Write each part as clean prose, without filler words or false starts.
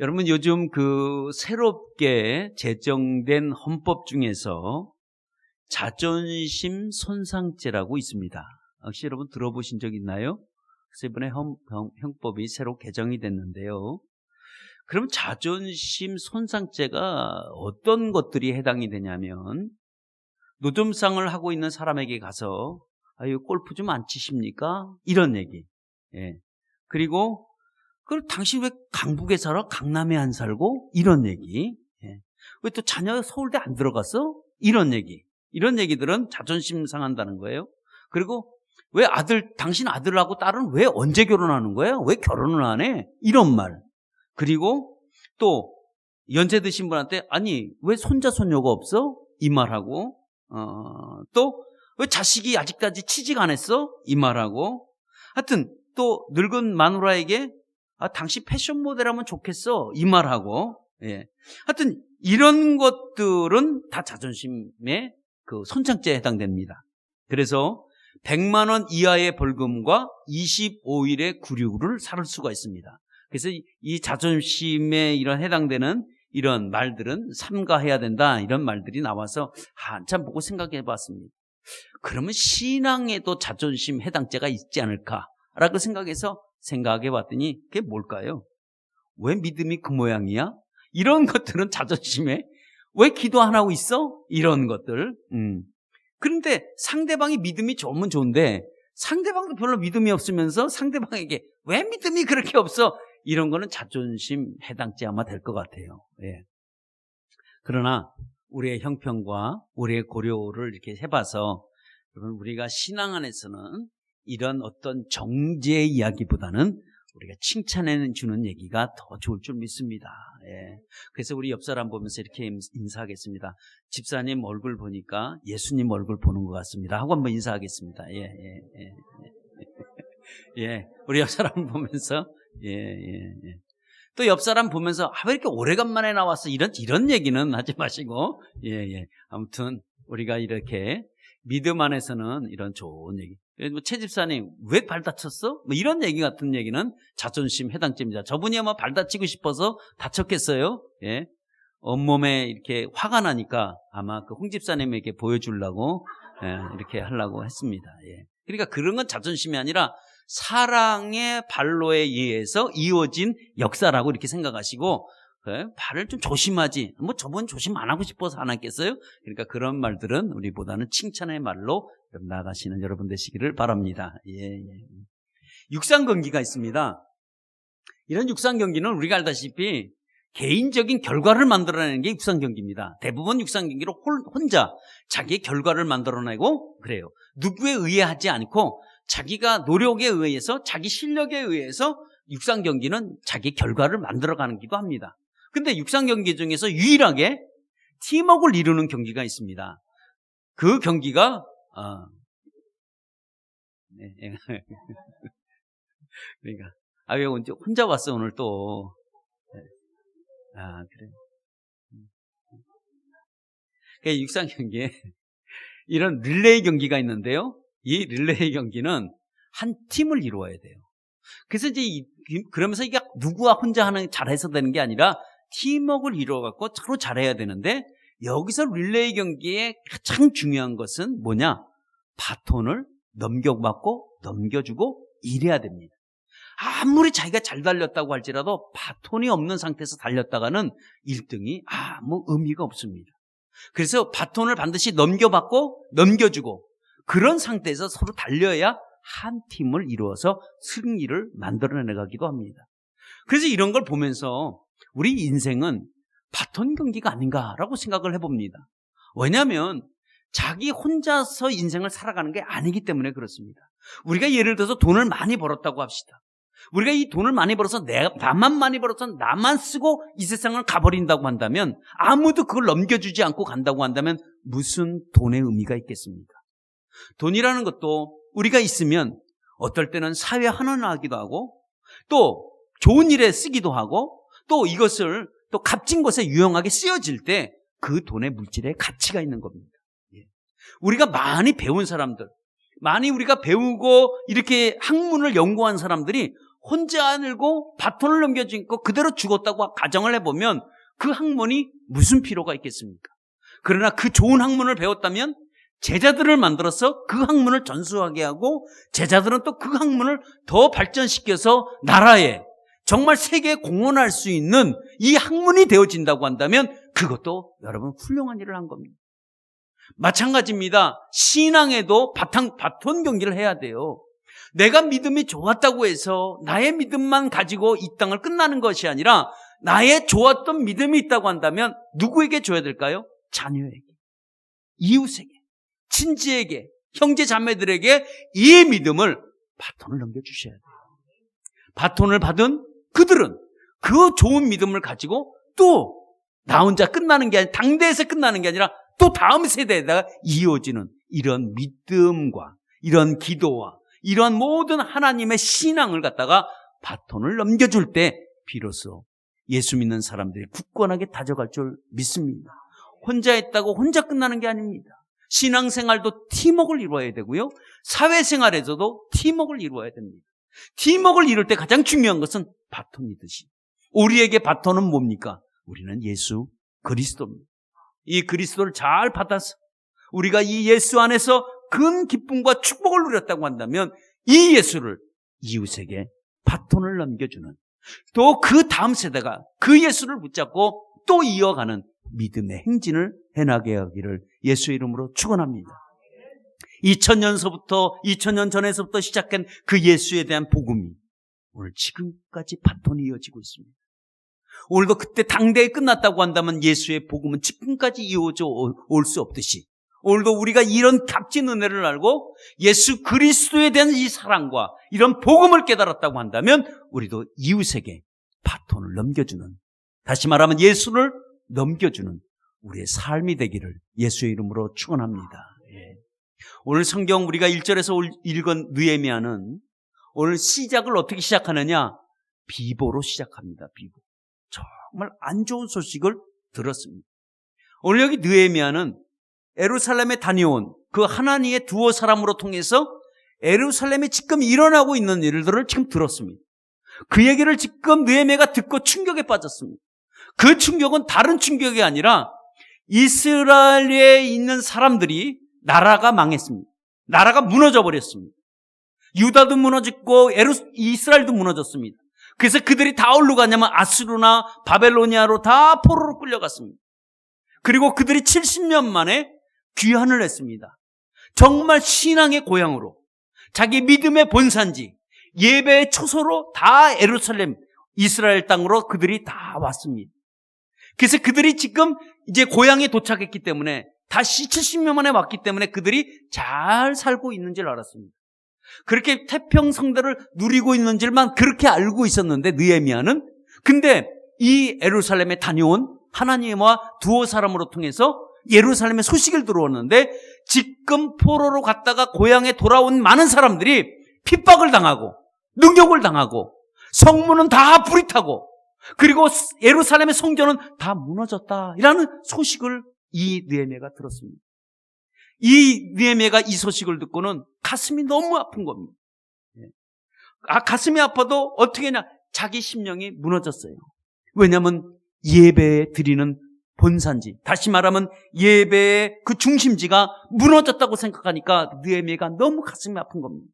여러분 요즘 그 새롭게 제정된 헌법 중에서 자존심 손상죄라고 있습니다. 혹시 여러분 들어보신 적 있나요? 그래서 이번에 형법이 새로 개정이 됐는데요. 그럼 자존심 손상죄가 어떤 것들이 해당이 되냐면, 노점상을 하고 있는 사람에게 가서 아유 골프 좀 안 치십니까? 이런 얘기. 예. 그리고 그럼 당신 왜 강북에 살아? 강남에 안 살고? 이런 얘기. 예. 왜 또 자녀 서울대 안 들어갔어? 이런 얘기. 이런 얘기들은 자존심 상한다는 거예요. 그리고 왜 당신 아들하고 딸은 왜 언제 결혼하는 거야? 왜 결혼을 안 해? 이런 말. 그리고 또 연세 드신 분한테 아니 왜 손자 손녀가 없어? 이 말하고 또 왜 자식이 아직까지 취직 안 했어? 이 말하고 하여튼 또 늙은 마누라에게 당신 패션 모델 하면 좋겠어 이 말하고 예. 하여튼 이런 것들은 다 자존심의 그 손상죄에 해당됩니다. 그래서 100만 원 이하의 벌금과 25일의 구류를 살을 수가 있습니다. 그래서 이 자존심에 이런 해당되는 이런 말들은 삼가해야 된다 이런 말들이 나와서 한참 보고 생각해 봤습니다. 그러면 신앙에도 자존심 해당죄가 있지 않을까라고 생각해서 생각해 봤더니 그게 뭘까요? 왜 믿음이 그 모양이야? 이런 것들은 자존심에 왜 기도 안 하고 있어? 이런 것들. 그런데 상대방이 믿음이 좋으면 좋은데 상대방도 별로 믿음이 없으면서 상대방에게 왜 믿음이 그렇게 없어? 이런 거는 자존심 해당죄 아마 될 것 같아요. 예. 그러나 우리의 형편과 우리의 고려를 이렇게 해봐서 여러분 우리가 신앙 안에서는 이런 어떤 정죄의 이야기보다는 우리가 칭찬해 주는 얘기가 더 좋을 줄 믿습니다. 예. 그래서 우리 옆 사람 보면서 이렇게 인사하겠습니다. 집사님 얼굴 보니까 예수님 얼굴 보는 것 같습니다. 하고 한번 인사하겠습니다. 예, 예, 예. 예. 우리 옆 사람 보면서 예, 예, 예. 또 옆 사람 보면서 왜 이렇게 오래간만에 나왔어? 이런 얘기는 하지 마시고 예, 예. 아무튼 우리가 이렇게 믿음 안에서는 이런 좋은 얘기. 최 집사님 왜 발 다쳤어? 뭐 이런 얘기 같은 얘기는 자존심 해당죄입니다. 저분이 아마 발 다치고 싶어서 다쳤겠어요? 예. 온몸에 이렇게 화가 나니까 아마 그 홍 집사님에게 보여주려고 이렇게 하려고 했습니다. 예. 그러니까 그런 건 자존심이 아니라 사랑의 발로에 의해서 이어진 역사라고 이렇게 생각하시고 발을 좀 조심하지. 뭐 저분 조심 안 하고 싶어서 안 했겠어요? 그러니까 그런 말들은 우리보다는 칭찬의 말로 나아가시는 여러분 되시기를 바랍니다. 예, 예. 육상 경기가 있습니다. 이런 육상 경기는 우리가 알다시피 개인적인 결과를 만들어내는 게 육상 경기입니다. 대부분 육상 경기로 혼자 자기의 결과를 만들어내고 그래요. 누구에 의해하지 않고 자기가 노력에 의해서 자기 실력에 의해서 육상 경기는 자기 결과를 만들어가기도 합니다. 근데 육상 경기 중에서 유일하게 팀워크를 이루는 경기가 있습니다. 그 경기가 네. 그러니까 왜 혼자 왔어 오늘 또? 그래. 그러니까 육상 경기에 이런 릴레이 경기가 있는데요. 이 릴레이 경기는 한 팀을 이루어야 돼요. 그래서 이제 그러면서 이게 누구와 혼자 잘해서 되는 게 아니라 팀워크를 이루어갖고 서로 잘해야 되는데 여기서 릴레이 경기에 가장 중요한 것은 뭐냐? 바톤을 넘겨받고 넘겨주고 이래야 됩니다. 아무리 자기가 잘 달렸다고 할지라도 바톤이 없는 상태에서 달렸다가는 1등이 아무 의미가 없습니다. 그래서 바톤을 반드시 넘겨받고 넘겨주고 그런 상태에서 서로 달려야 한 팀을 이루어서 승리를 만들어내가기도 합니다. 그래서 이런 걸 보면서 우리 인생은 바톤 경기가 아닌가라고 생각을 해봅니다. 왜냐하면 자기 혼자서 인생을 살아가는 게 아니기 때문에 그렇습니다. 우리가 예를 들어서 돈을 많이 벌었다고 합시다. 우리가 이 돈을 많이 벌어서 나만 많이 벌어서 나만 쓰고 이 세상을 가버린다고 한다면 아무도 그걸 넘겨주지 않고 간다고 한다면 무슨 돈의 의미가 있겠습니까? 돈이라는 것도 우리가 있으면 어떨 때는 사회 환원하기도 하고 또 좋은 일에 쓰기도 하고 또 이것을 또 값진 것에 유용하게 쓰여질 때 그 돈의 물질에 가치가 있는 겁니다. 우리가 많이 배운 사람들, 많이 우리가 배우고 이렇게 학문을 연구한 사람들이 혼자 안고 바톤을 넘겨주고 그대로 죽었다고 가정을 해보면 그 학문이 무슨 필요가 있겠습니까? 그러나 그 좋은 학문을 배웠다면 제자들을 만들어서 그 학문을 전수하게 하고 제자들은 또 그 학문을 더 발전시켜서 나라에 정말 세계에 공헌할 수 있는 이 학문이 되어진다고 한다면 그것도 여러분 훌륭한 일을 한 겁니다. 마찬가지입니다. 신앙에도 바톤 경기를 해야 돼요. 내가 믿음이 좋았다고 해서 나의 믿음만 가지고 이 땅을 끝나는 것이 아니라 나의 좋았던 믿음이 있다고 한다면 누구에게 줘야 될까요? 자녀에게, 이웃에게, 친지에게, 형제 자매들에게 이 믿음을 바톤을 넘겨주셔야 돼요. 바톤을 받은 그들은 그 좋은 믿음을 가지고 또 나 혼자 끝나는 게 아니라 당대에서 끝나는 게 아니라 또 다음 세대에다가 이어지는 이런 믿음과 이런 기도와 이런 모든 하나님의 신앙을 갖다가 바톤을 넘겨줄 때 비로소 예수 믿는 사람들이 굳건하게 다져갈 줄 믿습니다. 혼자 했다고 혼자 끝나는 게 아닙니다. 신앙생활도 팀워크를 이루어야 되고요. 사회생활에서도 팀워크를 이루어야 됩니다. 팀워크를 이룰 때 가장 중요한 것은 바톤이듯이. 우리에게 바톤은 뭡니까? 우리는 예수 그리스도입니다. 이 그리스도를 잘 받아서 우리가 이 예수 안에서 큰 기쁨과 축복을 누렸다고 한다면 이 예수를 이웃에게 바톤을 넘겨주는, 또 그 다음 세대가 그 예수를 붙잡고 또 이어가는 믿음의 행진을 해나게 하기를 예수의 이름으로 축원합니다. 2000년 전에서부터 시작한 그 예수에 대한 복음이 오늘 지금까지 바톤이 이어지고 있습니다. 오늘도 그때 당대에 끝났다고 한다면 예수의 복음은 지금까지 이어져 올 수 없듯이 오늘도 우리가 이런 값진 은혜를 알고 예수 그리스도에 대한 이 사랑과 이런 복음을 깨달았다고 한다면 우리도 이웃에게 바톤을 넘겨주는, 다시 말하면 예수를 넘겨주는 우리의 삶이 되기를 예수의 이름으로 축원합니다. 오늘 성경 우리가 1절에서 읽은 느헤미야는 오늘 시작을 어떻게 시작하느냐? 비보로 시작합니다. 비보. 정말 안 좋은 소식을 들었습니다. 오늘 여기 느헤미야는 예루살렘에 다녀온 그 하나님의 두어 사람으로 통해서 예루살렘에 지금 일어나고 있는 일들을 지금 들었습니다. 그 얘기를 지금 느헤미야가 듣고 충격에 빠졌습니다. 그 충격은 다른 충격이 아니라 이스라엘에 있는 사람들이 나라가 망했습니다. 나라가 무너져 버렸습니다. 유다도 무너졌고 이스라엘도 무너졌습니다. 그래서 그들이 다 어디로 가냐면 아수르나 바벨로니아로 다 포로로 끌려갔습니다. 그리고 그들이 70년 만에 귀환을 했습니다. 정말 신앙의 고향으로, 자기 믿음의 본산지, 예배의 초소로 다 예루살렘, 이스라엘 땅으로 그들이 다 왔습니다. 그래서 그들이 지금 이제 고향에 도착했기 때문에 다시 70년 만에 왔기 때문에 그들이 잘 살고 있는 줄 알았습니다. 그렇게 태평성대를 누리고 있는 줄만 그렇게 알고 있었는데 느헤미야는, 근데 이 예루살렘에 다녀온 하나님과 두어 사람으로 통해서 예루살렘에 소식을 들어오는데 지금 포로로 갔다가 고향에 돌아온 많은 사람들이 핍박을 당하고 능욕을 당하고 성문은 다 불이 타고 그리고 예루살렘의 성전은 다 무너졌다라는 소식을 이 느헤미야가 들었습니다. 이 느헤미야가 이 소식을 듣고는 가슴이 너무 아픈 겁니다. 가슴이 아파도 어떻게 하냐? 자기 심령이 무너졌어요. 왜냐하면 예배 드리는 본산지, 다시 말하면 예배의 그 중심지가 무너졌다고 생각하니까 느헤미야가 너무 가슴이 아픈 겁니다.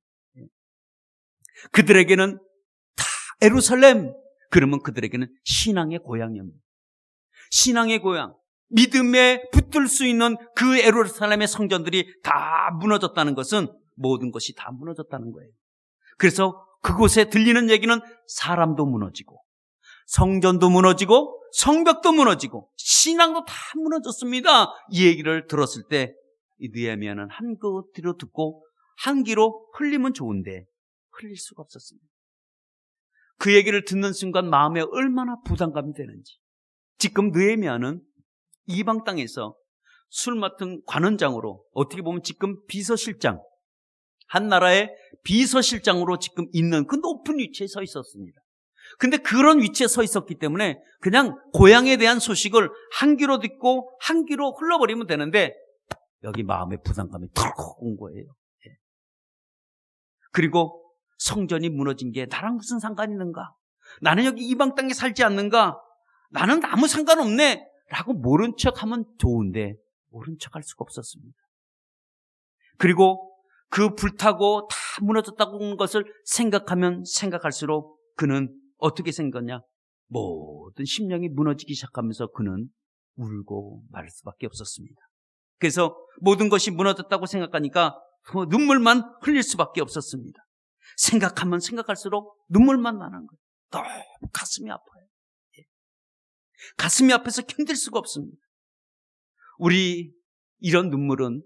그들에게는 다 예루살렘, 그러면 그들에게는 신앙의 고향입니다. 신앙의 고향, 믿음에 붙들 수 있는 그 예루살렘의 성전들이 다 무너졌다는 것은 모든 것이 다 무너졌다는 거예요. 그래서 그곳에 들리는 얘기는 사람도 무너지고 성전도 무너지고 성벽도 무너지고 신앙도 다 무너졌습니다. 이 얘기를 들었을 때 이 느헤미야는 한 귀로 듣고 한 귀로 흘리면 좋은데 흘릴 수가 없었습니다. 그 얘기를 듣는 순간 마음에 얼마나 부담감이 되는지. 지금 느헤미야는 이방 땅에서 술 맡은 관원장으로, 어떻게 보면 지금 비서실장, 한 나라의 비서실장으로 지금 있는 그 높은 위치에 서 있었습니다. 근데 그런 위치에 서 있었기 때문에 그냥 고향에 대한 소식을 한 귀로 듣고 한 귀로 흘러버리면 되는데 여기 마음의 부담감이 덜컥 온 거예요. 그리고 성전이 무너진 게 나랑 무슨 상관이 있는가? 나는 여기 이방 땅에 살지 않는가? 나는 아무 상관없네 라고 모른 척하면 좋은데 모른 척할 수가 없었습니다. 그리고 그 불타고 다 무너졌다고 하는 것을 생각하면 생각할수록 그는 어떻게 생겼냐? 모든 심령이 무너지기 시작하면서 그는 울고 말 수밖에 없었습니다. 그래서 모든 것이 무너졌다고 생각하니까 눈물만 흘릴 수밖에 없었습니다. 생각하면 생각할수록 눈물만 나는 거예요. 너무 가슴이 아파요. 가슴이 아파서 견딜 수가 없습니다. 우리 이런 눈물은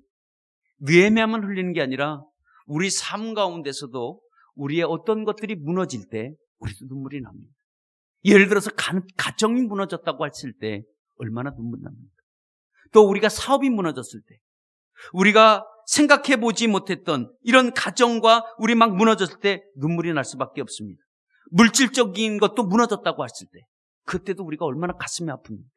느헤미야만 흘리는 게 아니라 우리 삶 가운데서도 우리의 어떤 것들이 무너질 때 우리도 눈물이 납니다. 예를 들어서 가정이 무너졌다고 했을 때 얼마나 눈물이 납니까? 또 우리가 사업이 무너졌을 때, 우리가 생각해보지 못했던 이런 가정과 우리 막 무너졌을 때 눈물이 날 수밖에 없습니다. 물질적인 것도 무너졌다고 했을 때 그때도 우리가 얼마나 가슴이 아픕니까?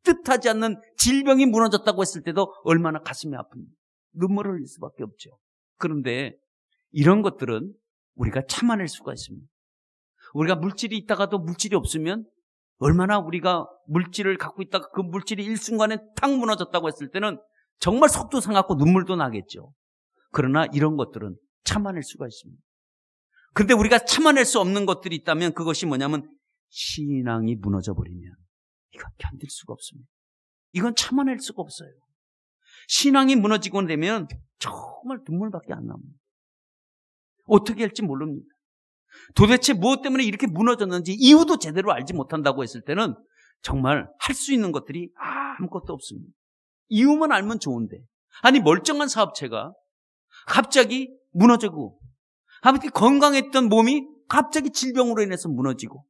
뜻하지 않는 질병이 무너졌다고 했을 때도 얼마나 가슴이 아픕니까? 눈물을 흘릴 수밖에 없죠. 그런데 이런 것들은 우리가 참아낼 수가 있습니다. 우리가 물질이 있다가도 물질이 없으면 얼마나 우리가 물질을 갖고 있다가 그 물질이 일순간에 탁 무너졌다고 했을 때는 정말 속도 상하고 눈물도 나겠죠. 그러나 이런 것들은 참아낼 수가 있습니다. 그런데 우리가 참아낼 수 없는 것들이 있다면 그것이 뭐냐면 신앙이 무너져 버리면 이건 견딜 수가 없습니다. 이건 참아낼 수가 없어요. 신앙이 무너지고 되면 정말 눈물밖에 안 납니다. 어떻게 할지 모릅니다. 도대체 무엇 때문에 이렇게 무너졌는지 이유도 제대로 알지 못한다고 했을 때는 정말 할 수 있는 것들이 아무것도 없습니다. 이유만 알면 좋은데, 아니 멀쩡한 사업체가 갑자기 무너지고, 아무튼 건강했던 몸이 갑자기 질병으로 인해서 무너지고,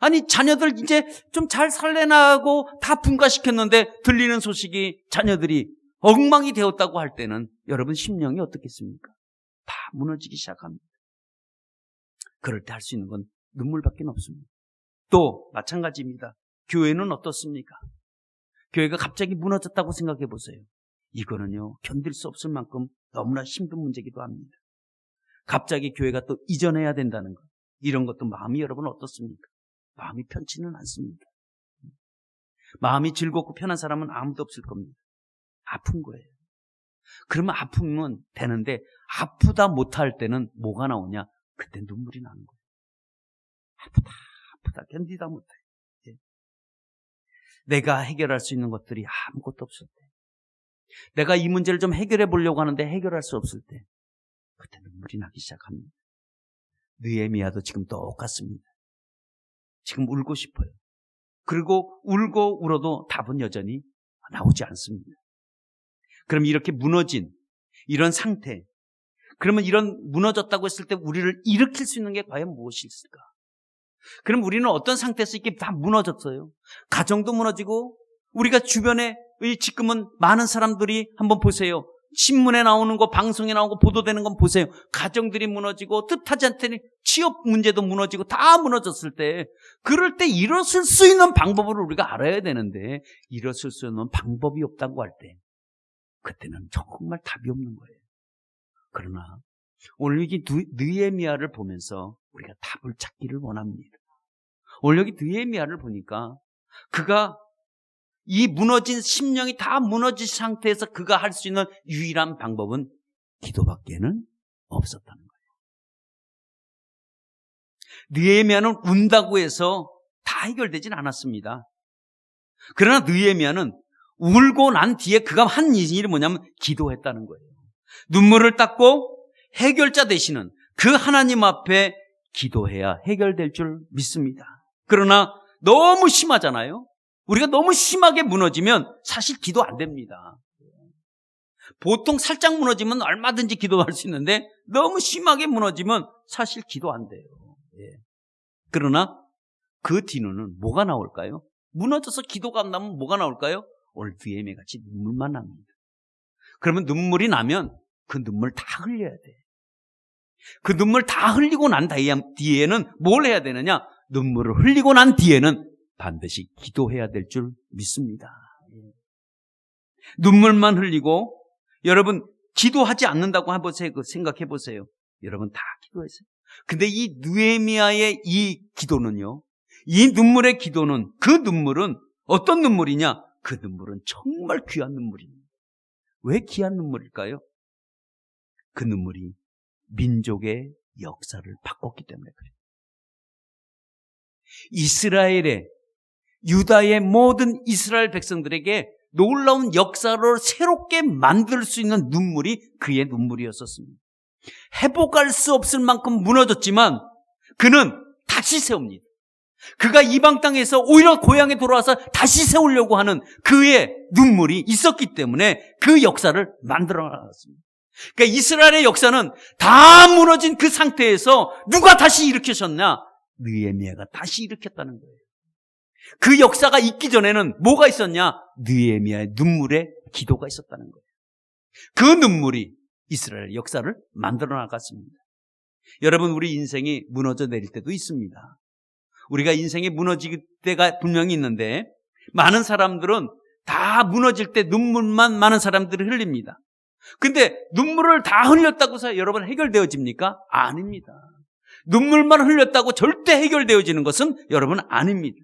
아니 자녀들 이제 좀 잘 살래나고 다 분가시켰는데 들리는 소식이 자녀들이 엉망이 되었다고 할 때는 여러분 심령이 어떻겠습니까? 다 무너지기 시작합니다. 그럴 때 할 수 있는 건 눈물밖에 없습니다. 또 마찬가지입니다. 교회는 어떻습니까? 교회가 갑자기 무너졌다고 생각해 보세요. 이거는요 견딜 수 없을 만큼 너무나 힘든 문제이기도 합니다. 갑자기 교회가 또 이전해야 된다는 것, 이런 것도 마음이 여러분 어떻습니까? 마음이 편치는 않습니다. 마음이 즐겁고 편한 사람은 아무도 없을 겁니다. 아픈 거예요. 그러면 아프면 되는데 아프다 못할 때는 뭐가 나오냐? 그때 눈물이 나는 거예요. 아프다 견디다 못해. 내가 해결할 수 있는 것들이 아무것도 없을 때, 내가 이 문제를 좀 해결해 보려고 하는데 해결할 수 없을 때 그때 눈물이 나기 시작합니다. 느헤미야도 지금 똑같습니다. 지금 울고 싶어요. 그리고 울고 울어도 답은 여전히 나오지 않습니다. 그럼 이렇게 무너진 이런 상태, 그러면 이런 무너졌다고 했을 때 우리를 일으킬 수 있는 게 과연 무엇이 있을까? 그럼 우리는 어떤 상태에서 이렇게 다 무너졌어요? 가정도 무너지고, 우리가 주변에 지금은 많은 사람들이 한번 보세요. 신문에 나오는 거, 방송에 나오고 보도되는 건 보세요. 가정들이 무너지고 뜻하지 않더니 취업 문제도 무너지고 다 무너졌을 때, 그럴 때 일어설 수 있는 방법을 우리가 알아야 되는데 일어설 수 있는 방법이 없다고 할 때 그때는 정말 답이 없는 거예요. 그러나 오늘 여기 느헤미야를 보면서 우리가 답을 찾기를 원합니다. 오늘 여기 느헤미야를 보니까 그가 이 무너진 심령이 다 무너진 상태에서 그가 할 수 있는 유일한 방법은 기도밖에는 없었다는 거예요. 느헤미야는 운다고 해서 다 해결되진 않았습니다. 그러나 느헤미야는 울고 난 뒤에 그가 한 일이 뭐냐면 기도했다는 거예요. 눈물을 닦고 해결자 되시는 그 하나님 앞에 기도해야 해결될 줄 믿습니다. 그러나 너무 심하잖아요. 우리가 너무 심하게 무너지면 사실 기도 안 됩니다. 보통 살짝 무너지면 얼마든지 기도할 수 있는데 너무 심하게 무너지면 사실 기도 안 돼요. 그러나 그 뒤로는 뭐가 나올까요? 무너져서 기도가 안 나면 뭐가 나올까요? 오늘 느헤미야 같이 눈물만 납니다. 그러면 눈물이 나면 그 눈물 다 흘려야 돼. 그 눈물 다 흘리고 난 뒤에는 뭘 해야 되느냐? 눈물을 흘리고 난 뒤에는 반드시 기도해야 될 줄 믿습니다. 눈물만 흘리고, 여러분 기도하지 않는다고 생각해 보세요. 여러분 다 기도했어요. 근데 이 느헤미야의 이 기도는요, 이 눈물의 기도는, 그 눈물은 어떤 눈물이냐? 그 눈물은 정말 귀한 눈물입니다. 왜 귀한 눈물일까요? 그 눈물이 민족의 역사를 바꿨기 때문에 그래요. 이스라엘의, 유다의 모든 이스라엘 백성들에게 놀라운 역사를 새롭게 만들 수 있는 눈물이 그의 눈물이었었습니다. 회복할 수 없을 만큼 무너졌지만 그는 다시 세웁니다. 그가 이방 땅에서 오히려 고향에 돌아와서 다시 세우려고 하는 그의 눈물이 있었기 때문에 그 역사를 만들어 나갔습니다. 그러니까 이스라엘의 역사는 다 무너진 그 상태에서 누가 다시 일으키셨냐? 느헤미야가 다시 일으켰다는 거예요. 그 역사가 있기 전에는 뭐가 있었냐? 느헤미야의 눈물의 기도가 있었다는 거예요. 그 눈물이 이스라엘 역사를 만들어 나갔습니다. 여러분, 우리 인생이 무너져 내릴 때도 있습니다. 우리가 인생이 무너질 때가 분명히 있는데 많은 사람들은 다 무너질 때 눈물만 많은 사람들이 흘립니다. 근데 눈물을 다 흘렸다고 해서 여러분 해결되어집니까? 아닙니다. 눈물만 흘렸다고 절대 해결되어지는 것은 여러분 아닙니다.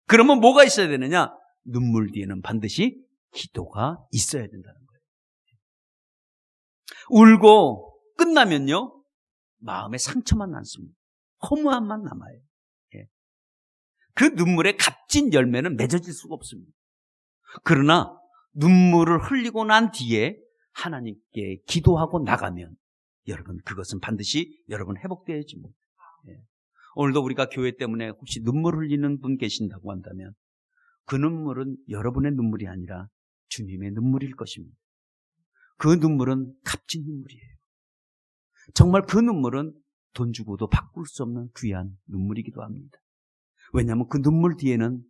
그러면 뭐가 있어야 되느냐? 눈물 뒤에는 반드시 기도가 있어야 된다는 거예요. 울고 끝나면요, 마음에 상처만 남습니다. 허무함만 남아요. 그 눈물의 값진 열매는 맺어질 수가 없습니다. 그러나 눈물을 흘리고 난 뒤에 하나님께 기도하고 나가면 여러분, 그것은 반드시 여러분 회복되어야지 뭐. 오늘도 우리가 교회 때문에 혹시 눈물 흘리는 분 계신다고 한다면 그 눈물은 여러분의 눈물이 아니라 주님의 눈물일 것입니다. 그 눈물은 값진 눈물이에요. 정말 그 눈물은 돈 주고도 바꿀 수 없는 귀한 눈물이기도 합니다. 왜냐하면 그 눈물 뒤에는,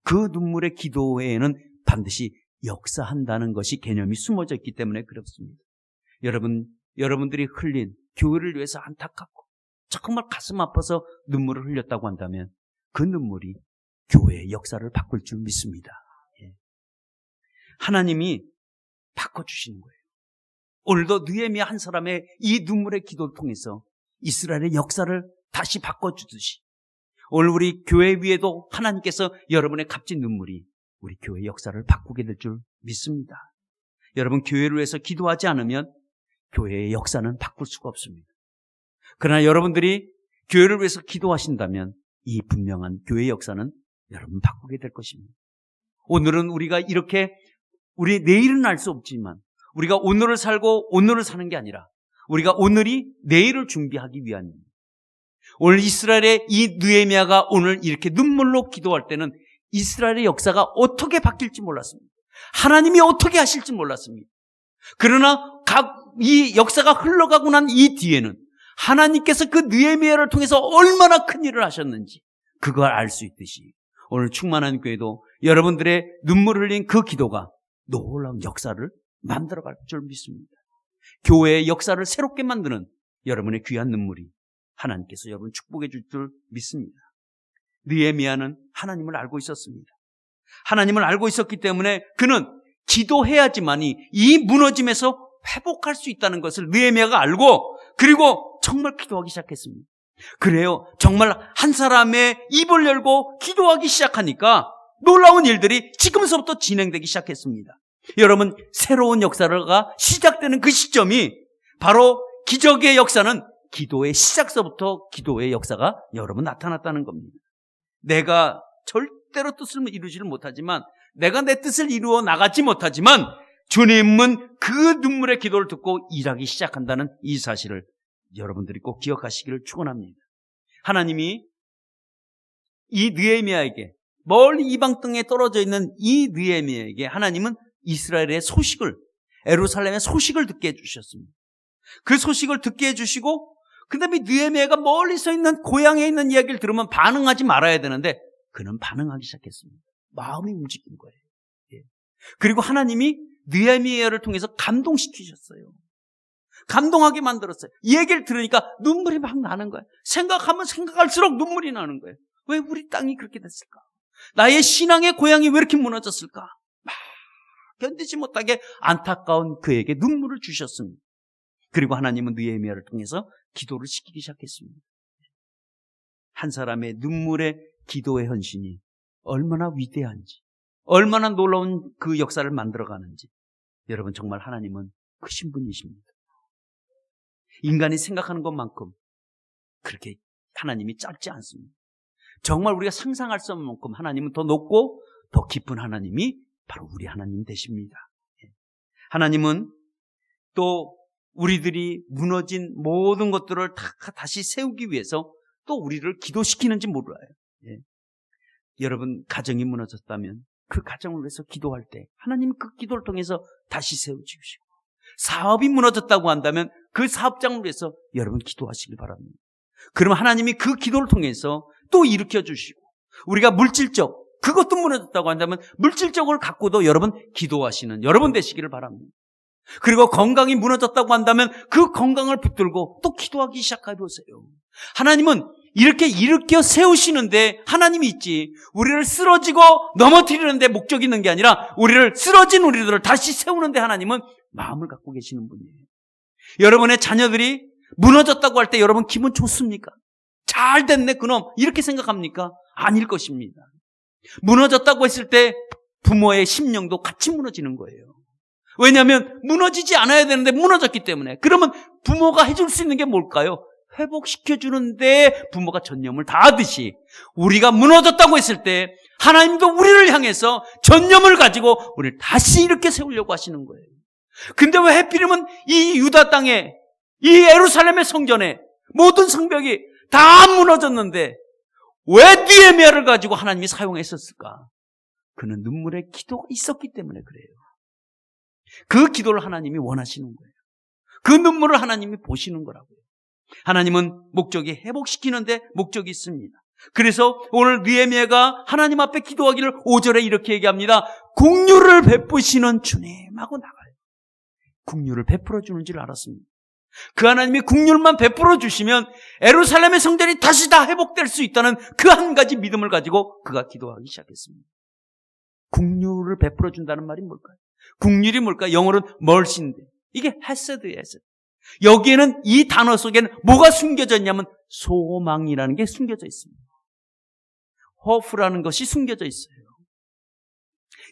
그 눈물의 기도에는 반드시 역사한다는 것이 개념이 숨어져 있기 때문에 그렇습니다. 여러분들이 흘린, 교회를 위해서 안타깝고 정말 가슴 아파서 눈물을 흘렸다고 한다면 그 눈물이 교회의 역사를 바꿀 줄 믿습니다. 하나님이 바꿔주시는 거예요. 오늘도 느헤미야 한 사람의 이 눈물의 기도를 통해서 이스라엘의 역사를 다시 바꿔주듯이 오늘 우리 교회 위에도 하나님께서 여러분의 값진 눈물이 우리 교회의 역사를 바꾸게 될 줄 믿습니다. 여러분, 교회를 위해서 기도하지 않으면 교회의 역사는 바꿀 수가 없습니다. 그러나 여러분들이 교회를 위해서 기도하신다면 이 분명한 교회의 역사는 여러분 바꾸게 될 것입니다. 오늘은 우리가 이렇게, 우리 내일은 알 수 없지만 우리가 오늘을 살고 오늘을 사는 게 아니라 우리가 오늘이 내일을 준비하기 위함입니다. 오늘 이스라엘의 이 느헤미야가 오늘 이렇게 눈물로 기도할 때는 이스라엘의 역사가 어떻게 바뀔지 몰랐습니다. 하나님이 어떻게 하실지 몰랐습니다. 그러나 이 역사가 흘러가고 난 이 뒤에는 하나님께서 그 느헤미야를 통해서 얼마나 큰 일을 하셨는지 그걸 알 수 있듯이 오늘 충만한 교회도 여러분들의 눈물 흘린 그 기도가 놀라운 역사를 만들어갈 줄 믿습니다. 교회의 역사를 새롭게 만드는 여러분의 귀한 눈물이 하나님께서 여러분 축복해 줄 줄 믿습니다. 느헤미야는 하나님을 알고 있었습니다. 하나님을 알고 있었기 때문에 그는 기도해야지만이 이 무너짐에서 회복할 수 있다는 것을 느헤미야가 알고, 그리고 정말 기도하기 시작했습니다. 그래요, 정말 한 사람의 입을 열고 기도하기 시작하니까 놀라운 일들이 지금서부터 진행되기 시작했습니다. 여러분, 새로운 역사가 시작되는 그 시점이 바로 기적의 역사는 기도의 시작서부터 기도의 역사가 여러분 나타났다는 겁니다. 내가 절대로 뜻을 이루지를 못하지만, 내가 내 뜻을 이루어 나가지 못하지만 주님은 그 눈물의 기도를 듣고 일하기 시작한다는 이 사실을 여러분들이 꼭 기억하시기를 축원합니다. 하나님이 이 느헤미야에게, 멀리 이방 땅에 떨어져 있는 이 느헤미야에게 하나님은 이스라엘의 소식을, 예루살렘의 소식을 듣게 해주셨습니다. 그 소식을 듣게 해주시고, 그 다음에 느헤미야가 멀리 서 있는 고향에 있는 이야기를 들으면 반응하지 말아야 되는데 그는 반응하기 시작했습니다. 마음이 움직인 거예요. 그리고 하나님이 느헤미야를 통해서 감동시키셨어요. 감동하게 만들었어요. 이 얘기를 들으니까 눈물이 막 나는 거예요. 생각하면 생각할수록 눈물이 나는 거예요. 왜 우리 땅이 그렇게 됐을까? 나의 신앙의 고향이 왜 이렇게 무너졌을까? 막 견디지 못하게 안타까운 그에게 눈물을 주셨습니다. 그리고 하나님은 느헤미야를 통해서 기도를 시키기 시작했습니다. 한 사람의 눈물의 기도의 헌신이 얼마나 위대한지, 얼마나 놀라운 그 역사를 만들어가는지, 여러분 정말 하나님은 크신 분이십니다. 인간이 생각하는 것만큼 그렇게 하나님이 짧지 않습니다. 정말 우리가 상상할 수 없는 만큼 하나님은 더 높고 더 깊은 하나님이 바로 우리 하나님 되십니다. 하나님은 또 우리들이 무너진 모든 것들을 다시 세우기 위해서 또 우리를 기도시키는지 몰라요. 여러분 가정이 무너졌다면 그 가정을 위해서 기도할 때 하나님 그 기도를 통해서 다시 세워주시고, 사업이 무너졌다고 한다면 그 사업장을 위해서 여러분 기도하시길 바랍니다. 그러면 하나님이 그 기도를 통해서 또 일으켜 주시고, 우리가 물질적 그것도 무너졌다고 한다면 물질적을 갖고도 여러분 기도하시는 여러분 되시기를 바랍니다. 그리고 건강이 무너졌다고 한다면 그 건강을 붙들고 또 기도하기 시작해보세요. 하나님은 이렇게 일으켜 세우시는데 하나님이 있지, 우리를 쓰러지고 넘어뜨리는데 목적이 있는 게 아니라 우리를 쓰러진 우리들을 다시 세우는데 하나님은 마음을 갖고 계시는 분이에요. 여러분의 자녀들이 무너졌다고 할 때 여러분 기분 좋습니까? 잘 됐네 그놈 이렇게 생각합니까? 아닐 것입니다. 무너졌다고 했을 때 부모의 심령도 같이 무너지는 거예요. 왜냐하면 무너지지 않아야 되는데 무너졌기 때문에. 그러면 부모가 해줄 수 있는 게 뭘까요? 회복시켜주는데 부모가 전념을 다하듯이 우리가 무너졌다고 했을 때 하나님도 우리를 향해서 전념을 가지고 우리를 다시 이렇게 세우려고 하시는 거예요. 근데 왜 하필이면 이 유다 땅에, 이 예루살렘의 성전에 모든 성벽이 다 무너졌는데 왜 느헤미야를 가지고 하나님이 사용했었을까? 그는 눈물의 기도가 있었기 때문에 그래요. 그 기도를 하나님이 원하시는 거예요. 그 눈물을 하나님이 보시는 거라고요. 하나님은 목적이 회복시키는데 목적이 있습니다. 그래서 오늘 느헤미야가 하나님 앞에 기도하기를 5절에 이렇게 얘기합니다. 긍휼을 베푸시는 주님 하고 나가요. 긍휼을 베풀어 주는 줄 알았습니다. 그 하나님이 긍휼만 베풀어 주시면 예루살렘의 성전이 다시 다 회복될 수 있다는 그 한 가지 믿음을 가지고 그가 기도하기 시작했습니다. 긍휼을 베풀어 준다는 말이 뭘까요? 긍휼이 뭘까요? 영어로는 멀시인데 이게 헤세드예요. 헤세드. 여기에는 이 단어 속에는 뭐가 숨겨져 있냐면 소망이라는 게 숨겨져 있습니다. hope라는 것이 숨겨져 있어요.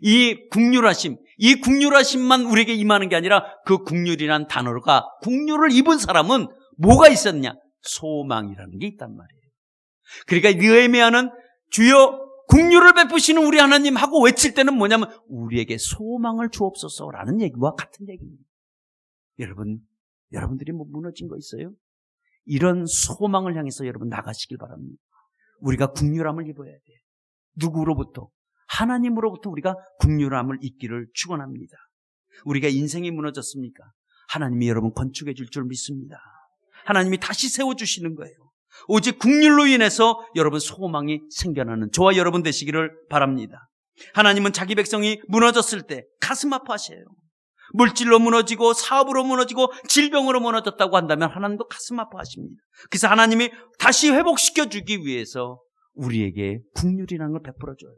이 긍휼하심만 우리에게 임하는 게 아니라 그 긍휼이라는 단어가 긍휼을 입은 사람은 뭐가 있었냐? 소망이라는 게 있단 말이에요. 그러니까 느헤미야는 주여 긍휼을 베푸시는 우리 하나님 하고 외칠 때는 뭐냐면 우리에게 소망을 주옵소서라는 얘기와 같은 얘기입니다. 여러분들이 뭐 무너진 거 있어요? 이런 소망을 향해서 여러분 나가시길 바랍니다. 우리가 긍휼함을 입어야 돼요. 누구로부터? 하나님으로부터 우리가 긍휼함을 입기를 축원합니다. 우리가 인생이 무너졌습니까? 하나님이 여러분 건축해 줄 줄 믿습니다. 하나님이 다시 세워주시는 거예요. 오직 긍휼로 인해서 여러분 소망이 생겨나는 저와 여러분 되시기를 바랍니다. 하나님은 자기 백성이 무너졌을 때 가슴 아파하셔요. 물질로 무너지고 사업으로 무너지고 질병으로 무너졌다고 한다면 하나님도 가슴 아파하십니다. 그래서 하나님이 다시 회복시켜주기 위해서 우리에게 긍휼이라는 걸 베풀어줘요.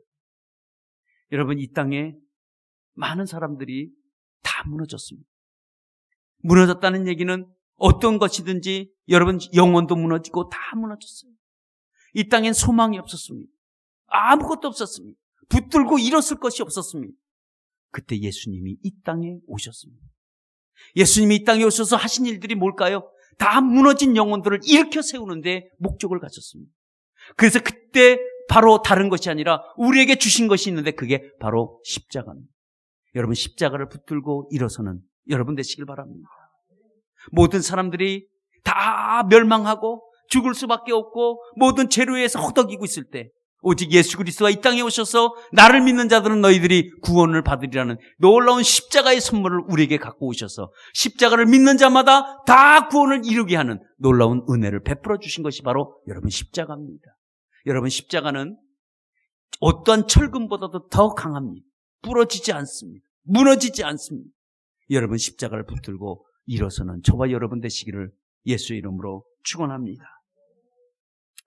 여러분 이 땅에 많은 사람들이 다 무너졌습니다. 무너졌다는 얘기는 어떤 것이든지 여러분 영혼도 무너지고 다 무너졌어요. 이 땅엔 소망이 없었습니다. 아무것도 없었습니다. 붙들고 일었을 것이 없었습니다. 그때 예수님이 이 땅에 오셨습니다. 예수님이 이 땅에 오셔서 하신 일들이 뭘까요? 다 무너진 영혼들을 일으켜 세우는데 목적을 가졌습니다. 그래서 그때 바로 다른 것이 아니라 우리에게 주신 것이 있는데 그게 바로 십자가입니다. 여러분 십자가를 붙들고 일어서는 여러분 되시길 바랍니다. 모든 사람들이 다 멸망하고 죽을 수밖에 없고 모든 죄로 위해서 허덕이고 있을 때 오직 예수 그리스도가 이 땅에 오셔서 나를 믿는 자들은 너희들이 구원을 받으리라는 놀라운 십자가의 선물을 우리에게 갖고 오셔서 십자가를 믿는 자마다 다 구원을 이루게 하는 놀라운 은혜를 베풀어 주신 것이 바로 여러분 십자가입니다. 여러분 십자가는 어떠한 철근보다도 더 강합니다. 부러지지 않습니다. 무너지지 않습니다. 여러분 십자가를 붙들고 일어서는 저와 여러분 되시기를 예수의 이름으로 축원합니다.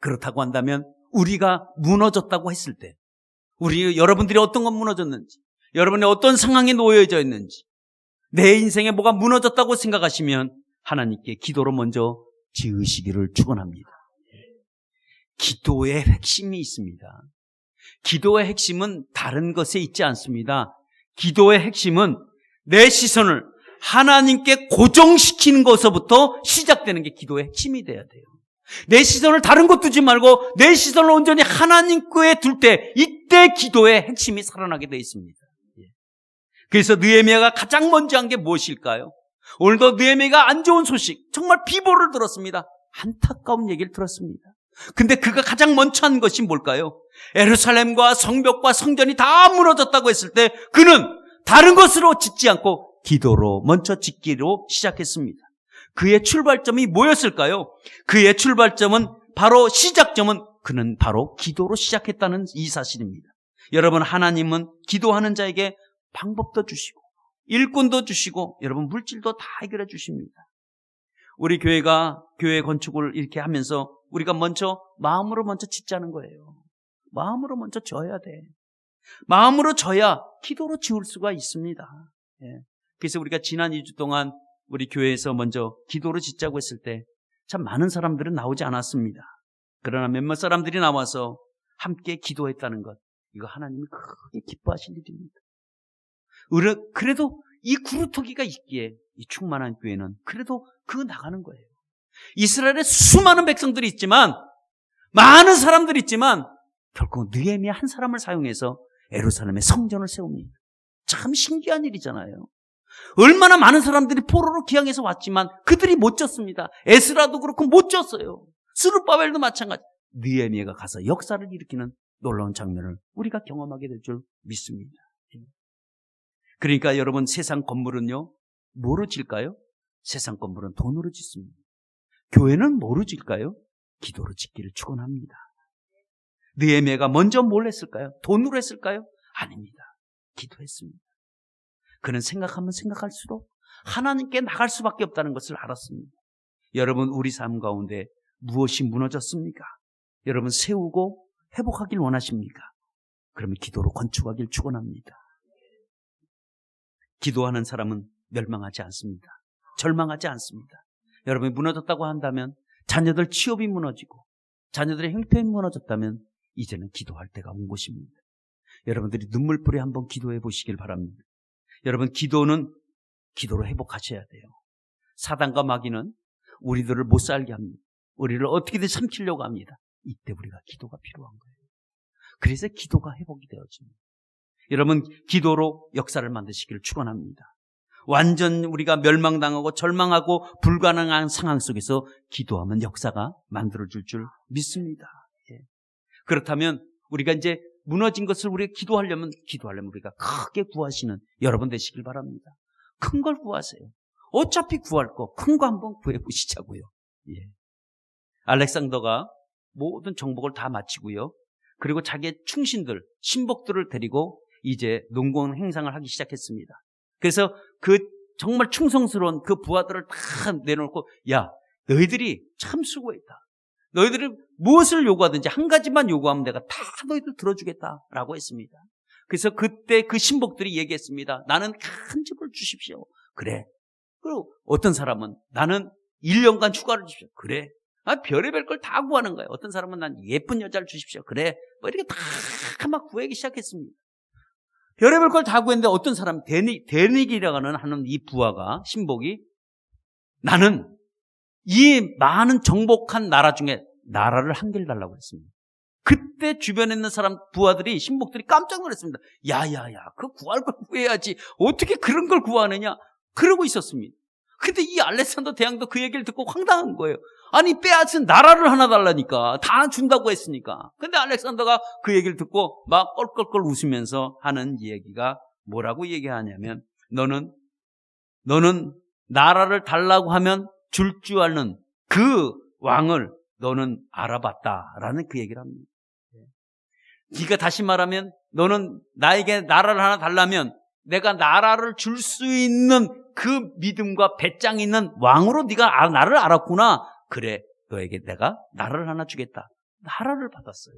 그렇다고 한다면 우리가 무너졌다고 했을 때 여러분들이 어떤 건 무너졌는지 여러분이 어떤 상황에 놓여져 있는지 내 인생에 뭐가 무너졌다고 생각하시면 하나님께 기도로 먼저 지으시기를 축원합니다. 기도의 핵심이 있습니다. 기도의 핵심은 다른 것에 있지 않습니다. 기도의 핵심은 내 시선을 하나님께 고정시키는 것서부터 시작되는 게 기도의 핵심이 돼야 돼요. 내 시선을 다른 곳 두지 말고 내 시선을 온전히 하나님께 둘 때, 이때 기도의 핵심이 살아나게 되어 있습니다. 그래서 느헤미야가 가장 먼저 한 게 무엇일까요? 오늘도 느헤미야가 안 좋은 소식, 정말 비보를 들었습니다. 안타까운 얘기를 들었습니다. 근데 그가 가장 먼저 한 것이 뭘까요? 예루살렘과 성벽과 성전이 다 무너졌다고 했을 때 그는 다른 것으로 짓지 않고 기도로 먼저 짓기로 시작했습니다. 그의 출발점이 뭐였을까요? 그의 출발점은 바로 시작점은 그는 바로 기도로 시작했다는 이 사실입니다. 여러분, 하나님은 기도하는 자에게 방법도 주시고 일꾼도 주시고 여러분 물질도 다 해결해 주십니다. 우리 교회가 교회 건축을 이렇게 하면서 우리가 마음으로 먼저 짓자는 거예요. 마음으로 먼저 져야 돼. 마음으로 져야 기도로 지을 수가 있습니다. 그래서 우리가 지난 2주 동안 우리 교회에서 먼저 기도로 짓자고 했을 때 참 많은 사람들은 나오지 않았습니다. 그러나 몇몇 사람들이 나와서 함께 기도했다는 것, 이거 하나님이 크게 기뻐하실 일입니다. 그래도 이 구루터기가 있기에 이 충만한 교회는 그래도 나가는 거예요. 이스라엘에 수많은 백성들이 있지만, 많은 사람들이 있지만 결국 느헤미야 한 사람을 사용해서 예루살렘에 성전을 세웁니다. 참 신기한 일이잖아요. 얼마나 많은 사람들이 포로로 기항해서 왔지만 그들이 못 졌습니다. 에스라도 그렇고 못 졌어요. 스룹바벨도 마찬가지. 느헤미야가 가서 역사를 일으키는 놀라운 장면을 우리가 경험하게 될 줄 믿습니다. 그러니까 여러분, 세상 건물은요, 뭐로 질까요? 세상 건물은 돈으로 짓습니다. 교회는 뭐로 질까요? 기도로 짓기를 축원합니다. 느헤미야가 먼저 뭘 했을까요? 돈으로 했을까요? 아닙니다. 기도했습니다. 그는 생각하면 생각할수록 하나님께 나갈 수밖에 없다는 것을 알았습니다. 여러분, 우리 삶 가운데 무엇이 무너졌습니까? 여러분, 세우고 회복하길 원하십니까? 그러면 기도로 건축하길 축원합니다. 기도하는 사람은 멸망하지 않습니다. 절망하지 않습니다. 여러분이 무너졌다고 한다면, 자녀들 취업이 무너지고 자녀들의 형편이 무너졌다면 이제는 기도할 때가 온 것입니다. 여러분들이 눈물뿌리 한번 기도해 보시길 바랍니다. 여러분, 기도는 기도로 회복하셔야 돼요. 사단과 마귀는 우리들을 못 살게 합니다. 우리를 어떻게든 삼키려고 합니다. 이때 우리가 기도가 필요한 거예요. 그래서 기도가 회복이 되어집니다. 여러분, 기도로 역사를 만드시기를 축원합니다. 완전 우리가 멸망당하고 절망하고 불가능한 상황 속에서 기도하면 역사가 만들어질 줄 믿습니다. 그렇다면 우리가 이제 무너진 것을 우리가 기도하려면 우리가 크게 구하시는 여러분 되시길 바랍니다. 큰 걸 구하세요. 어차피 구할 거 큰 거 한번 구해보시자고요. 알렉산더가 모든 정복을 다 마치고요. 그리고 자기의 충신들, 신복들을 데리고 이제 농공 행상을 하기 시작했습니다. 그래서 그 정말 충성스러운 그 부하들을 다 내놓고, 야, 너희들이 참 수고했다. 너희들이 무엇을 요구하든지 한 가지만 요구하면 내가 다 너희들 들어주겠다라고 했습니다. 그래서 그때 그 신복들이 얘기했습니다. 나는 큰 집을 주십시오. 그래. 그리고 어떤 사람은 나는 1년간 휴가를 주십시오. 그래. 별의별 걸 다 구하는 거예요. 어떤 사람은 난 예쁜 여자를 주십시오. 그래. 뭐 이렇게 다 막 구하기 시작했습니다. 별의별 걸 다 구했는데 어떤 사람, 데닉이라고 하는 이 부하가, 신복이, 나는 이 많은 정복한 나라 중에 나라를 한 개를 달라고 했습니다. 그때 주변에 있는 사람, 부하들이, 신복들이 깜짝 놀랐습니다. 야야야, 그 구할 걸 구해야지. 어떻게 그런 걸 구하느냐? 그러고 있었습니다. 근데 이 알렉산더 대왕도 그 얘기를 듣고 황당한 거예요. 아니, 빼앗은 나라를 하나 달라니까. 다 준다고 했으니까. 근데 알렉산더가 그 얘기를 듣고 막 껄껄껄 웃으면서 하는 얘기가 뭐라고 얘기하냐면, 너는 나라를 달라고 하면 줄 아는 그 왕을 너는 알아봤다라는 그 얘기를 합니다. 그러니까 다시 말하면, 너는 나에게 나라를 하나 달라면 내가 나라를 줄 수 있는 그 믿음과 배짱 있는 왕으로 네가 나를 알았구나. 그래, 너에게 내가 나라를 하나 주겠다. 나라를 받았어요.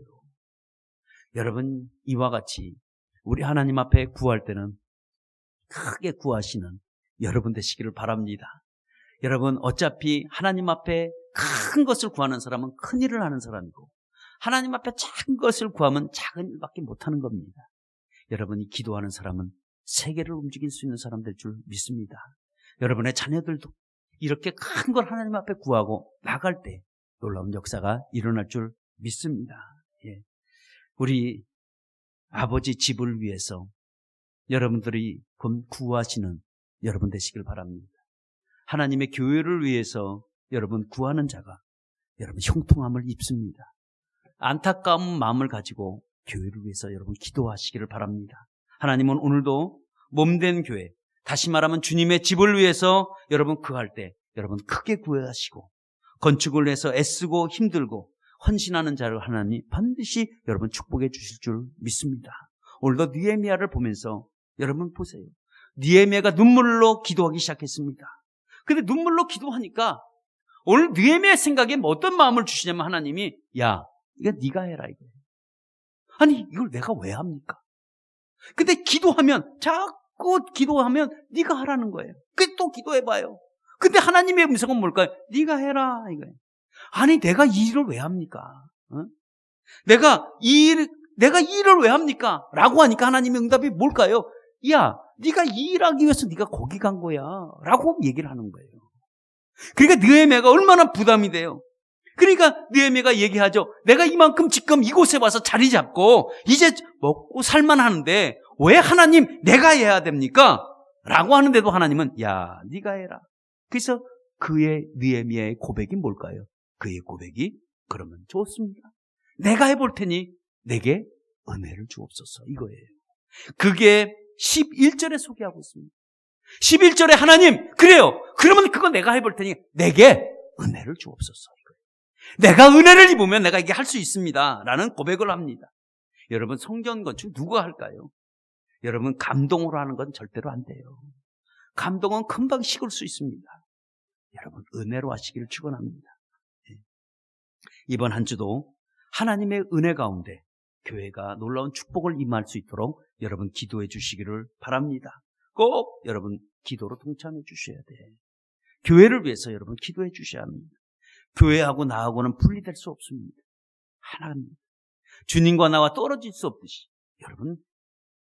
여러분, 이와 같이 우리 하나님 앞에 구할 때는 크게 구하시는 여러분 되시기를 바랍니다. 여러분, 어차피 하나님 앞에 큰 것을 구하는 사람은 큰 일을 하는 사람이고, 하나님 앞에 작은 것을 구하면 작은 일밖에 못하는 겁니다. 여러분이 기도하는 사람은 세계를 움직일 수 있는 사람 될 줄 믿습니다. 여러분의 자녀들도 이렇게 큰 걸 하나님 앞에 구하고 나갈 때 놀라운 역사가 일어날 줄 믿습니다. 예. 우리 아버지 집을 위해서 여러분들이 구하시는 여러분 되시길 바랍니다. 하나님의 교회를 위해서 여러분 구하는 자가 여러분 형통함을 입습니다. 안타까운 마음을 가지고 교회를 위해서 여러분 기도하시기를 바랍니다. 하나님은 오늘도 몸된 교회, 다시 말하면 주님의 집을 위해서 여러분 구할 때 여러분 크게 구하시고, 건축을 해서 애쓰고 힘들고 헌신하는 자를 하나님 반드시 여러분 축복해 주실 줄 믿습니다. 오늘도 느헤미야를 보면서 여러분 보세요. 느헤미야가 눈물로 기도하기 시작했습니다. 근데 눈물로 기도하니까 오늘 느헤미야의 생각에 어떤 마음을 주시냐면 하나님이, 야, 이거 네가 해라 이거예요. 아니 이걸 내가 왜 합니까? 근데 기도하면, 자꾸 기도하면 네가 하라는 거예요. 그래서 또 기도해봐요. 근데 하나님의 음성은 뭘까요? 네가 해라 이거예요. 아니 내가 이 일을 왜 합니까? 어? 내가 이 일을 왜 합니까? 라고 하니까 하나님의 응답이 뭘까요? 야, 네가 이 일하기 위해서 네가 거기 간 거야 라고 얘기를 하는 거예요. 그러니까 느헤미야가 얼마나 부담이 돼요. 그러니까 느헤미야가 얘기하죠. 내가 이만큼 지금 이곳에 와서 자리 잡고 이제 먹고 살만 하는데 왜 하나님 내가 해야 됩니까? 라고 하는데도 하나님은 야, 네가 해라. 그래서 그의 느헤미야의 고백이 뭘까요? 그의 고백이 그러면 좋습니다. 내가 해볼 테니 내게 은혜를 주옵소서 이거예요. 그게 11절에 소개하고 있습니다. 11절에 하나님, 그래요. 그러면 그거 내가 해볼 테니 내게 은혜를 주옵소서 이거예요. 내가 은혜를 입으면 내가 이게 할 수 있습니다 라는 고백을 합니다. 여러분 성전 건축 누가 할까요? 여러분 감동으로 하는 건 절대로 안 돼요. 감동은 금방 식을 수 있습니다. 여러분 은혜로 하시기를 축원합니다. 이번 한 주도 하나님의 은혜 가운데 교회가 놀라운 축복을 임할 수 있도록 여러분 기도해 주시기를 바랍니다. 꼭 여러분 기도로 동참해 주셔야 돼. 교회를 위해서 여러분 기도해 주셔야 합니다. 교회하고 나하고는 분리될 수 없습니다. 하나입니다. 주님과 나와 떨어질 수 없듯이 여러분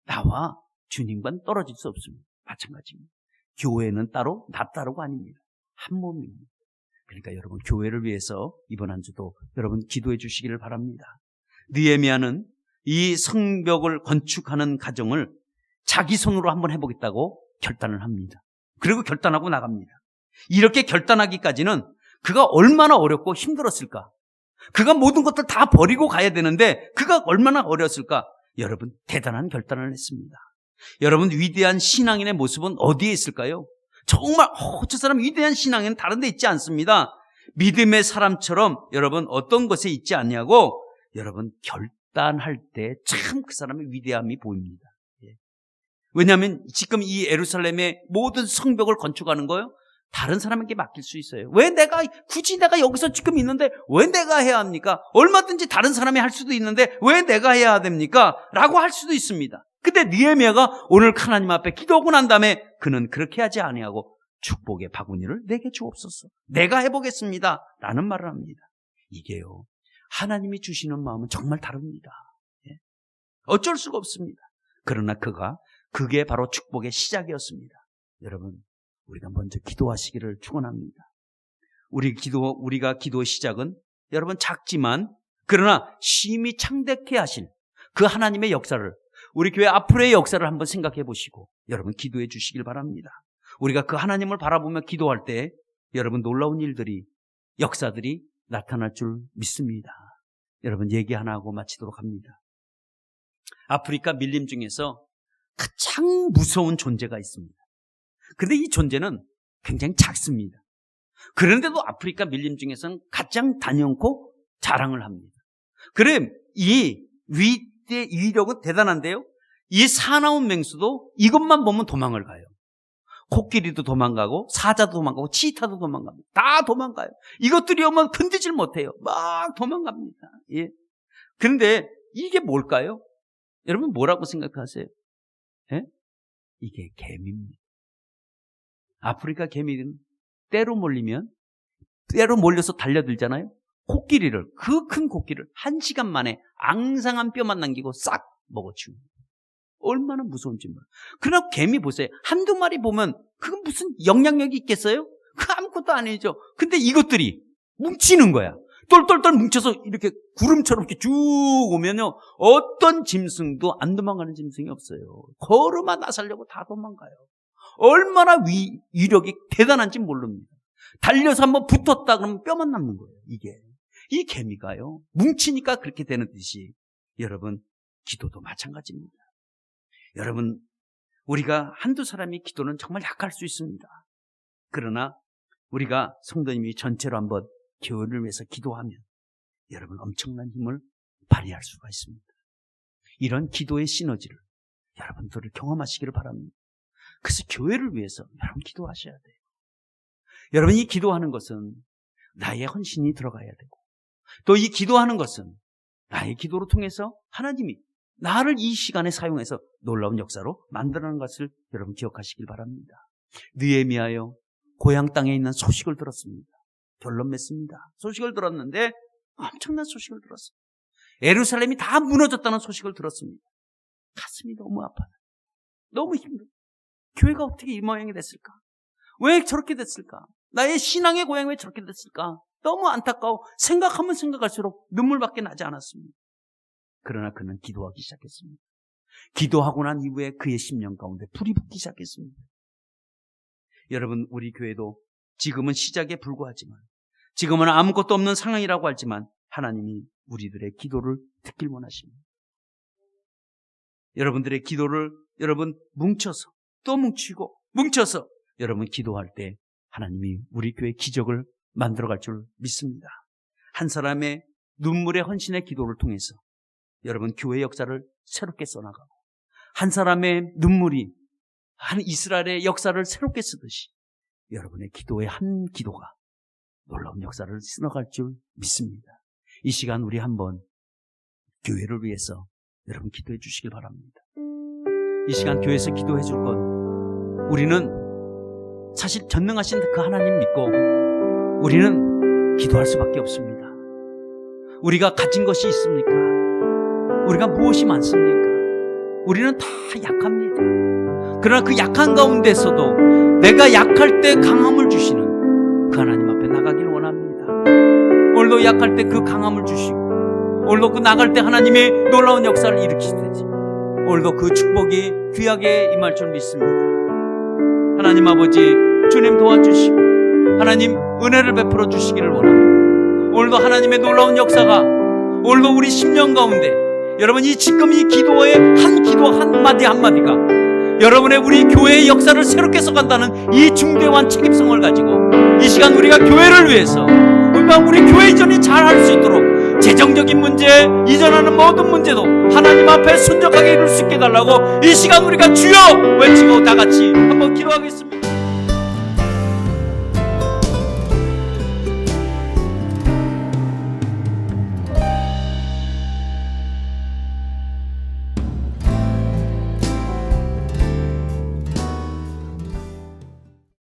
나와 주님과는 떨어질 수 없습니다. 마찬가지입니다. 교회는 따로 나 따로가 아닙니다. 한 몸입니다. 그러니까 여러분 교회를 위해서 이번 한 주도 여러분 기도해 주시기를 바랍니다. 느헤미야는 이 성벽을 건축하는 과정을 자기 손으로 한번 해보겠다고 결단을 합니다. 그리고 결단하고 나갑니다. 이렇게 결단하기까지는 그가 얼마나 어렵고 힘들었을까? 그가 모든 것들 다 버리고 가야 되는데 그가 얼마나 어려웠을까? 여러분 대단한 결단을 했습니다. 여러분 위대한 신앙인의 모습은 어디에 있을까요? 정말 저 사람 위대한 신앙에는 다른 데 있지 않습니다. 믿음의 사람처럼 여러분 어떤 것에 있지 않냐고 여러분 결단할 때 참 그 사람의 위대함이 보입니다. 왜냐하면 지금 이 예루살렘의 모든 성벽을 건축하는 거요 다른 사람에게 맡길 수 있어요. 왜 굳이 내가 여기서 지금 있는데 왜 내가 해야 합니까? 얼마든지 다른 사람이 할 수도 있는데 왜 내가 해야 됩니까? 라고 할 수도 있습니다. 근데 느헤미야가 오늘 하나님 앞에 기도하고 난 다음에 그는 그렇게 하지 아니하고 축복의 바구니를 내게 주옵소서. 내가 해보겠습니다. 라는 말을 합니다. 이게요. 하나님이 주시는 마음은 정말 다릅니다. 어쩔 수가 없습니다. 그러나 그게 바로 축복의 시작이었습니다. 여러분, 우리가 먼저 기도하시기를 축원합니다. 우리가 기도의 시작은 여러분 작지만 그러나 심히 창대케 하실 그 하나님의 역사를 우리 교회 앞으로의 역사를 한번 생각해 보시고 여러분 기도해 주시길 바랍니다. 우리가 그 하나님을 바라보며 기도할 때 여러분 놀라운 일들이 역사들이 나타날 줄 믿습니다. 여러분 얘기 하나 하고 마치도록 합니다. 아프리카 밀림 중에서 가장 무서운 존재가 있습니다. 근데 이 존재는 굉장히 작습니다. 그런데도 아프리카 밀림 중에서는 가장 단연코 자랑을 합니다. 그래 이 위력은 대단한데요. 이 사나운 맹수도 이것만 보면 도망을 가요. 코끼리도 도망가고 사자도 도망가고 치타도 도망갑니다. 다 도망가요. 이것들이 오면 건드질 못해요. 막 도망갑니다. 예. 그런데 이게 뭘까요? 여러분 뭐라고 생각하세요? 예? 이게 개미입니다. 아프리카 개미는 때로 몰리면 때로 몰려서 달려들잖아요. 코끼리를, 그 큰 코끼리를 1시간 만에 앙상한 뼈만 남기고 싹 먹어치우는 거예요. 얼마나 무서운지 몰라요. 그러나 개미 보세요. 한두 마리 보면 그건 무슨 영향력이 있겠어요? 그 아무것도 아니죠. 근데 이것들이 뭉치는 거야. 똘똘똘 뭉쳐서 이렇게 구름처럼 이렇게 쭉 오면요, 어떤 짐승도 안 도망가는 짐승이 없어요. 걸음아 나서려고 다 도망가요. 얼마나 위력이 대단한지 모릅니다. 달려서 한번 붙었다 그러면 뼈만 남는 거예요. 이 개미가요, 뭉치니까 그렇게 되는 듯이 여러분, 기도도 마찬가지입니다. 여러분, 우리가 한두 사람이 기도는 정말 약할 수 있습니다. 그러나 우리가 성도님이 전체로 한번 교회를 위해서 기도하면 여러분 엄청난 힘을 발휘할 수가 있습니다. 이런 기도의 시너지를 여러분들을 경험하시기를 바랍니다. 그래서 교회를 위해서 여러분 기도하셔야 돼요. 여러분이 기도하는 것은 나의 헌신이 들어가야 되고, 또 이 기도하는 것은 나의 기도로 통해서 하나님이 나를 이 시간에 사용해서 놀라운 역사로 만들어내는 것을 여러분 기억하시길 바랍니다. 느헤미야요, 고향 땅에 있는 소식을 들었습니다. 결론 맺습니다. 소식을 들었는데 엄청난 소식을 들었습니다. 예루살렘이 다 무너졌다는 소식을 들었습니다. 가슴이 너무 아파요. 너무 힘들어요. 교회가 어떻게 이 모양이 됐을까? 왜 저렇게 됐을까? 나의 신앙의 고향이 왜 저렇게 됐을까? 너무 안타까워. 생각하면 생각할수록 눈물밖에 나지 않았습니다. 그러나 그는 기도하기 시작했습니다. 기도하고 난 이후에 그의 심령 가운데 불이 붙기 시작했습니다. 여러분, 우리 교회도 지금은 시작에 불과하지만, 지금은 아무것도 없는 상황이라고 하지만 하나님이 우리들의 기도를 듣길 원하십니다. 여러분들의 기도를 여러분 뭉쳐서 또 뭉치고 뭉쳐서 여러분 기도할 때 하나님이 우리 교회 기적을 만들어갈 줄 믿습니다. 한 사람의 눈물의 헌신의 기도를 통해서 여러분 교회 역사를 새롭게 써나가고, 한 사람의 눈물이 한 이스라엘의 역사를 새롭게 쓰듯이 여러분의 기도의 한 기도가 놀라운 역사를 써나갈 줄 믿습니다. 이 시간 우리 한번 교회를 위해서 여러분 기도해 주시길 바랍니다. 이 시간 교회에서 기도해 줄 것, 우리는 사실 전능하신 그 하나님 믿고 우리는 기도할 수밖에 없습니다. 우리가 가진 것이 있습니까? 우리가 무엇이 많습니까? 우리는 다 약합니다. 그러나 그 약한 가운데서도 내가 약할 때 강함을 주시는 그 하나님 앞에 나가기를 원합니다. 오늘도 약할 때 그 강함을 주시고, 오늘도 그 나갈 때 하나님의 놀라운 역사를 일으키시듯이 오늘도 그 축복이 귀하게 임할 줄 믿습니다. 하나님 아버지, 주님 도와주시고 하나님 은혜를 베풀어 주시기를 원합니다. 오늘도 하나님의 놀라운 역사가 오늘도 우리 심령 가운데, 여러분 이 지금 이 기도의 한 기도 한마디 한마디가 여러분의 우리 교회의 역사를 새롭게 써간다는 이 중대한 책임성을 가지고 이 시간 우리가 교회를 위해서, 우리가 우리 교회 이전이 잘할 수 있도록 재정적인 문제, 이전하는 모든 문제도 하나님 앞에 순적하게 이룰 수 있게 해달라고 이 시간 우리가 주여 외치고 다 같이 한번 기도하겠습니다.